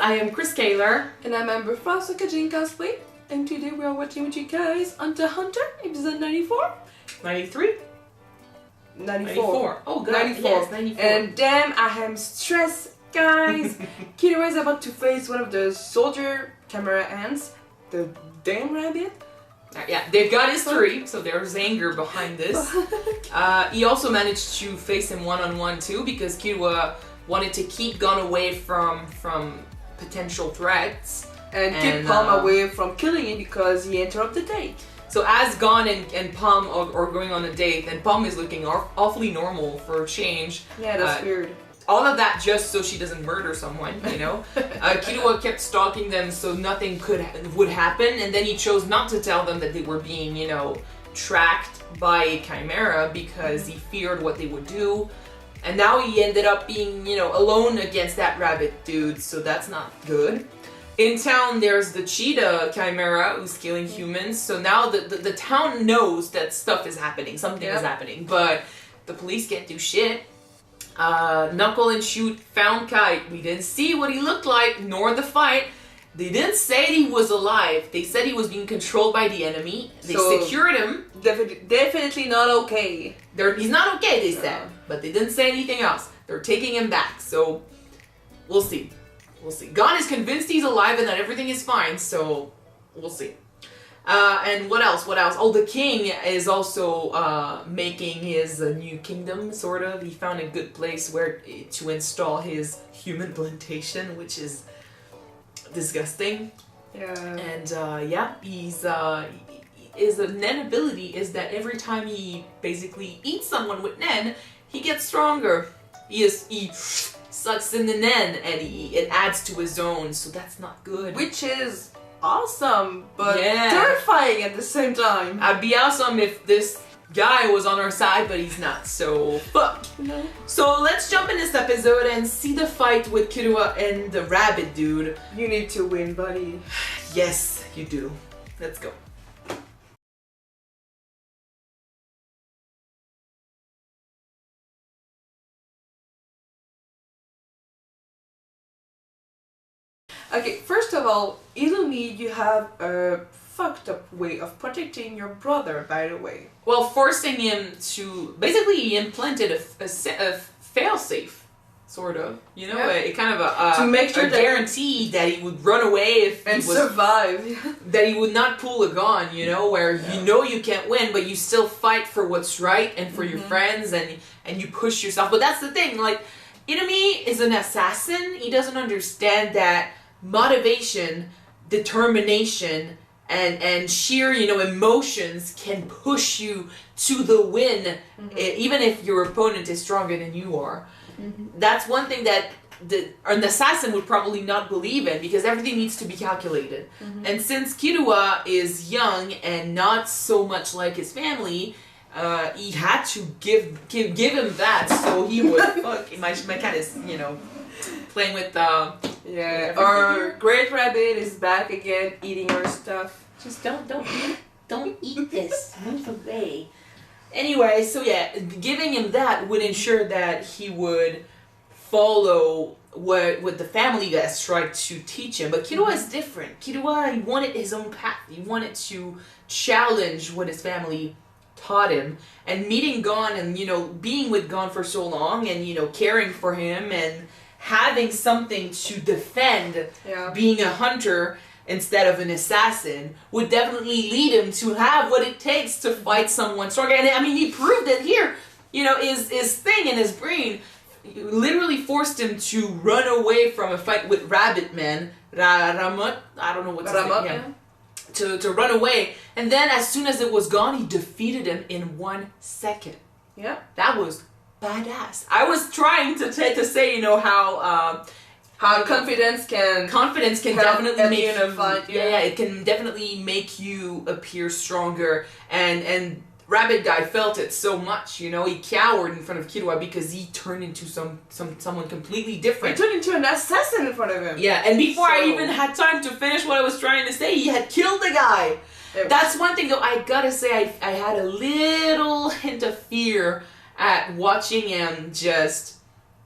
I am Chris Kaler. And I'm Amber Frost of Kyuujin cosplay. And today we are watching with you guys Hunter x Hunter, episode 94? 93? 94. Oh god, 94. yes, 94. And damn, I am stressed, guys. Killua is about to face one of the soldier chimera ants, the damn rabbit. Yeah, they've got history, so there's anger behind this. He also managed to face him one-on-one too, because Killua wanted to keep Gon away from potential threats. And keep Palm away from killing him because he interrupted the date. So as Gon and Palm are going on a date, and Palm is looking awfully normal for a change. Yeah, that's weird. All of that just so she doesn't murder someone, you know? Killua kept stalking them so nothing would happen, and then he chose not to tell them that they were being, you know, tracked by a chimera because he feared what they would do. And now he ended up being, you know, alone against that rabbit dude, so that's not good. In town, there's the cheetah chimera who's killing humans, so now the town knows that stuff is happening, something is happening, but the police can't do shit. Knuckle and Shoot found Kite. We didn't see what he looked like, nor the fight. They didn't say he was alive. They said he was being controlled by the enemy. They secured him. Definitely not okay. He's not okay, they said. But they didn't say anything else. They're taking him back, so we'll see. We'll see. Gon is convinced he's alive and that everything is fine, so we'll see. And what else? What else? Oh, the king is also making his new kingdom, sort of. He found a good place where to install his human plantation, which is disgusting. Yeah. And yeah, his Nen ability is that every time he basically eats someone with Nen, he gets stronger. He sucks in the Nen and it adds to his own, so that's not good. Which is awesome, but terrifying at the same time. I'd be awesome if this guy was on our side, but he's not, so fuck. No. So let's jump in this episode and see the fight with Killua and the rabbit dude. You need to win, buddy. Yes, you do. Let's go. Okay, first of all, Illumi, you have a fucked up way of protecting your brother, by the way. Well, forcing him to... Basically, he implanted a failsafe, sort of. You know, a kind of to make sure guarantee that he would run away if and he was... survive. That he would not pull a gun, you know, where you know you can't win, but you still fight for what's right and for your friends, and you push yourself. But that's the thing, like, Illumi is an assassin. He doesn't understand that motivation, determination, and sheer, you know, emotions can push you to the win, even if your opponent is stronger than you are. That's one thing that an assassin would probably not believe in, because everything needs to be calculated. And since Killua is young and not so much like his family, he had to give him that, so he would fuck. My cat is, you know, playing with our great rabbit is back again eating our stuff. Just don't eat this. Move away. Anyway, so yeah, giving him that would ensure that he would follow what the family guys tried to teach him. But Killua is different. Killua, he wanted his own path. He wanted to challenge what his family taught him. And meeting Gon and, you know, being with Gon for so long and, you know, caring for him and having something to defend, being a hunter instead of an assassin, would definitely lead him to have what it takes to fight someone stronger. And I mean, he proved it here. You know, his thing in his brain literally forced him to run away from a fight with Rabbit Man, Ramut, I don't know what's his name. Yeah. To run away. And then as soon as it was gone, he defeated him in 1 second. Yeah. That was badass. I was trying to say, you know, how confidence can definitely make you fight. Yeah, it can definitely make you appear stronger. And Rabbit Guy felt it so much, you know. He cowered in front of Killua because he turned into someone completely different. He turned into an assassin in front of him. Yeah, and before I even had time to finish what I was trying to say, he had killed the guy. That's one thing though, I gotta say, I had a little hint of fear at watching him just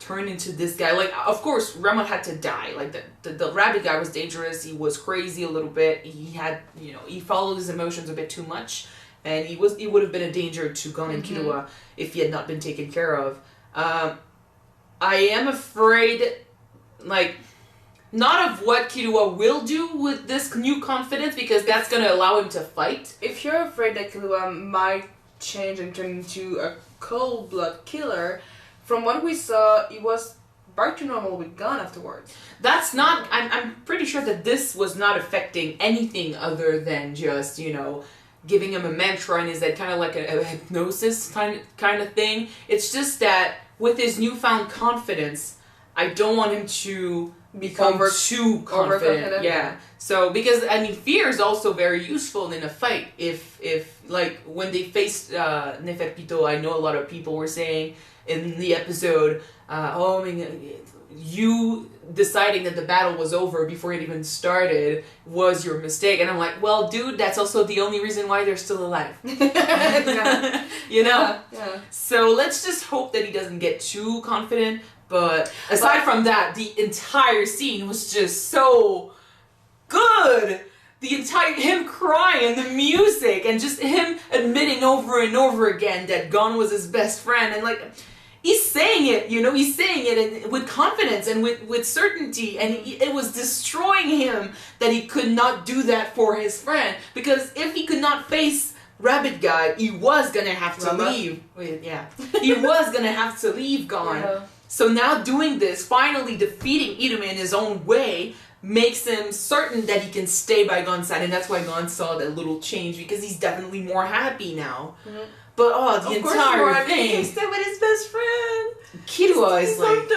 turn into this guy. Like, of course, Ramon had to die. Like, the rabbit guy was dangerous. He was crazy a little bit. He had, he followed his emotions a bit too much. And he would have been a danger to Gon and Killua if he had not been taken care of. I am afraid, like, not of what Killua will do with this new confidence, because that's going to allow him to fight. If you're afraid that Killua might change and turn into a cold-blood killer, from what we saw, he was back to normal with Gon afterwards. That's not... I'm pretty sure that this was not affecting anything other than just, giving him a mantra in his head, kind of like a hypnosis kind of thing. It's just that with his newfound confidence, I don't want him to become too confident. Yeah. So, because, fear is also very useful in a fight. If like, when they faced Neferpito, I know a lot of people were saying in the episode, you deciding that the battle was over before it even started was your mistake. And I'm like, well, dude, that's also the only reason why they're still alive. Yeah. Yeah. So let's just hope that he doesn't get too confident. But aside from that, the entire scene was just so good. The entire, him crying, the music, and just him admitting over and over again that Gon was his best friend. And like, he's saying it, he's saying it with confidence and with certainty. And it was destroying him that he could not do that for his friend. Because if he could not face Rabbit Guy, he was going to have to leave. Yeah. He was going to have to leave Gon. Yeah. So now doing this, finally defeating Iruma in his own way, makes him certain that he can stay by Gon's side. And that's why Gon saw that little change, because he's definitely more happy now. Mm-hmm. But the entire thing... He can stay with his best friend. Killua is like...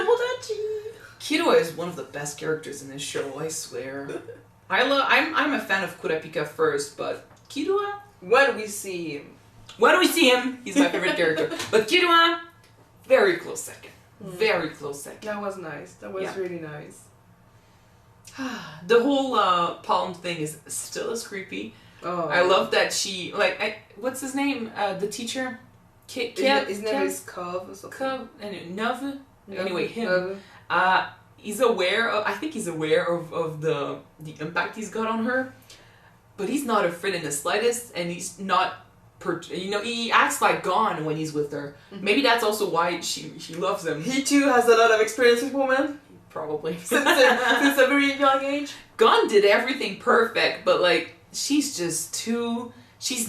Killua is one of the best characters in this show, I swear. I'm a fan of Kurapika first, but Killua... When we see him, he's my favorite character. But Killua, very close second. Very close second. That was nice. That was really nice. The whole palm thing is still as creepy. Oh. I love that she, what's his name? The teacher? His name is Cub or something. Cub, and Nov? Anyway, him. He's aware of, I think he's aware of the impact he's got on her. But he's not afraid in the slightest, and he's not... he acts like Gon when he's with her. Mm-hmm. Maybe that's also why she loves him. He too has a lot of experience with women. Probably. Since a very young age. Gon did everything perfect, but she's just too... she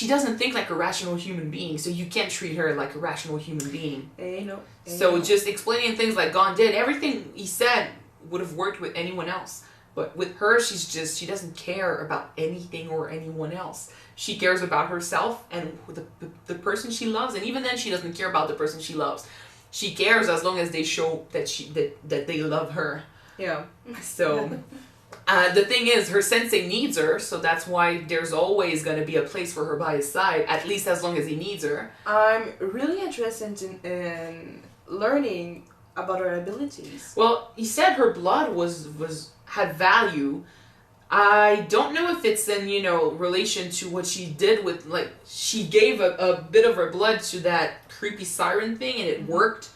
doesn't think like a rational human being, so you can't treat her like a rational human being. So just explaining things like Gon did, everything he said would have worked with anyone else. But with her, she doesn't care about anything or anyone else. She cares about herself and the person she loves, and even then she doesn't care about the person she loves. She cares as long as they show that they love her. Yeah. So, the thing is, her sensei needs her, so that's why there's always going to be a place for her by his side, at least as long as he needs her. I'm really interested in learning about her abilities. Well, he said her blood had value. I don't know if it's in, relation to what she did with, she gave a bit of her blood to that creepy siren thing and it worked.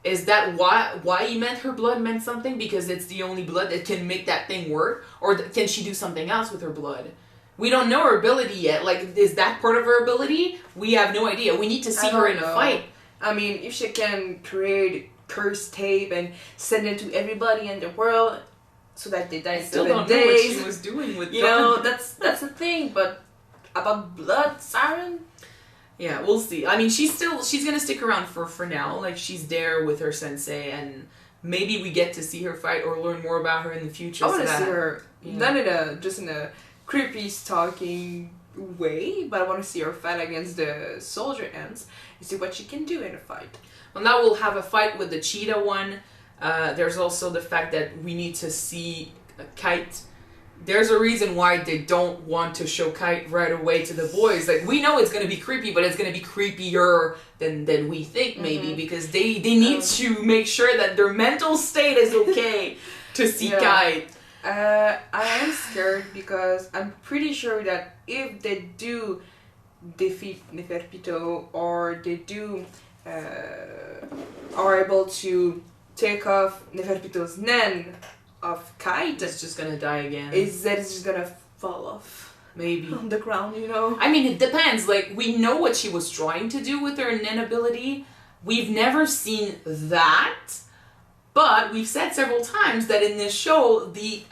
Is that why he meant her blood meant something? Because it's the only blood that can make that thing work? Or can she do something else with her blood? We don't know her ability yet. Is that part of her ability? We have no idea. We need to see her in a fight. If she can create cursed tape and send it to everybody in the world... so that they die in 7 days. Still don't know what she was doing with Gon. That's the thing, but about blood siren? Yeah, we'll see. She's gonna stick around for now. She's there with her sensei, and maybe we get to see her fight or learn more about her in the future. I want to see her, not in a creepy stalking way, but I want to see her fight against the soldier ants and see what she can do in a fight. Well, now we'll have a fight with the cheetah one. There's also the fact that we need to see Kite. There's a reason why they don't want to show Kite right away to the boys. We know it's going to be creepy, but it's going to be creepier than we think, maybe, because they need to make sure that their mental state is okay to see Kite. I am scared because I'm pretty sure that if they do defeat Neferpito, or they do are able to take off Neferpito's Nen of Kite, That's just gonna die again. is that it's just gonna fall off Maybe. on the ground, you know? I mean, it depends. Like, we know what she was trying to do with her Nen ability. We've never seen that. But we've said several times that in this show, the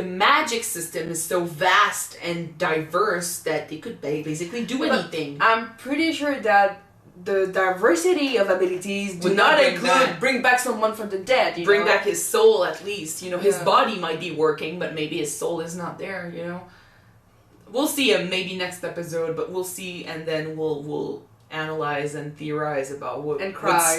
magic system is so vast and diverse that they could basically do anything. I'm pretty sure that the diversity of abilities do Would not not bring include back- bring back someone from the dead, you Bring know? back his soul at least. You know, his Yeah. body might be working, but maybe his soul is not there, you know? We'll see him maybe next episode, but we'll see, and then we'll analyze and theorize about what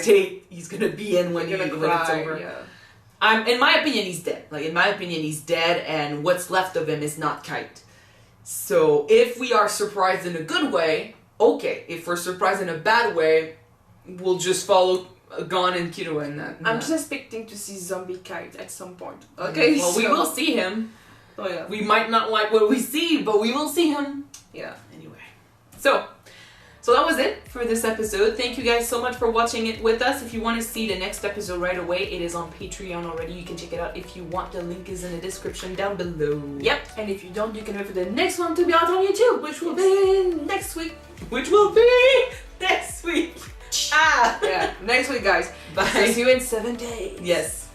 state he's gonna be in when it's over. Yeah. In my opinion, he's dead. Like, in my opinion, he's dead, and what's left of him is not Kite. So, if we are surprised in a good way, okay. If we're surprised in a bad way, we'll just follow Gon and Killua in that. I'm just expecting to see zombie Kite at some point. Okay, Well, we will see him. Oh yeah. We might not like what we see, but we will see him. Yeah. Anyway. So that was it for this episode. Thank you guys so much for watching it with us. If you want to see the next episode right away, it is on Patreon already. You can check it out if you want. The link is in the description down below. Yep. And if you don't, you can wait for the next one to be out on YouTube, which will be next week. Which will be next week. Yeah, next week, guys. Bye. See you in 7 days. Yes.